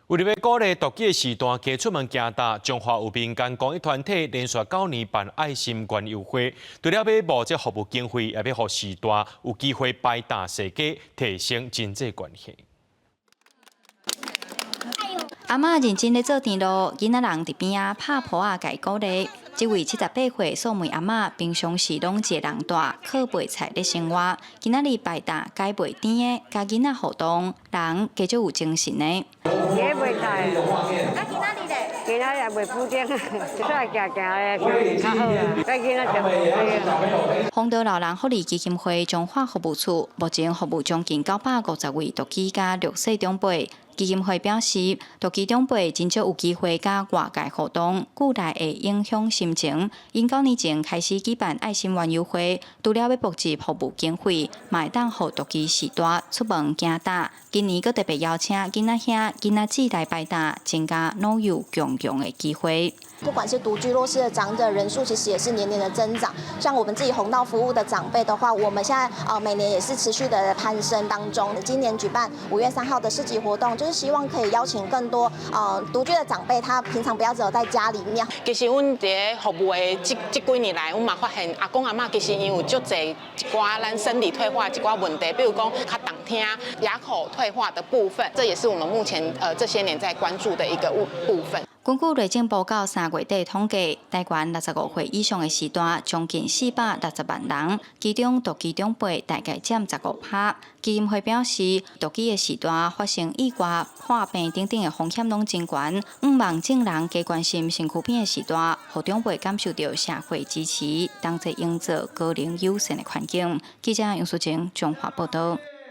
为了要鼓励毒鸡的时段加出门行大，中华有民间公益团体连续9年办爱心园游会，除了要募这服务经费，也要让时段有机会摆大世界，提升经济关系。阿嬷认真咧做田路，囡仔人伫边仔拍坡啊，家鼓励。这位78岁素梅阿嬷，平常时拢一个人住，靠卖菜咧生活。今仔日摆搭改卖甜的，甲囡仔互动，人加足有精神的。也卖菜，啊，今仔日咧？今仔日卖布丁，出来行行咧，较好啊。甲囡仔食布丁。丰德老人福利基金会中华服务处目前服务将近950位独居加6岁长辈。基金会表示，独居长辈真少有机会甲外界互动，久来会影响心情。因9年前开始举办爱心园游会，除了要募集服务经费，嘛会当互独居时代出门行大。今年阁特别邀请囡仔兄、囡仔姊来摆搭，增加老幼共融的机会。不管是独居弱势的长者人数，其实也是年年的增长。像我们自己弘道服务的长辈的话，我们现在每年也是持续的攀升当中。今年举办5月3号的市集活动，就是希望可以邀请更多独居的长辈，他平常不要只有在家里面。其实阮伫服务的这几年来，阮嘛发现阿公阿嬷其实因有足侪一寡咱生理退化一寡问题，比如讲较动听、牙口退化的部分，这也是我们目前这些年在关注的一个部分。根据内政部到3月底统计，台湾65岁以上的时段将近460万人，其中独居长辈大概占15%。基金会表示，独居的时段发生意外、患病等等的风险拢真悬，望众人加关心身躯边的时段，让长辈感受到社会支持，同齐营造高龄友善的环境。记者杨淑晴综合报道。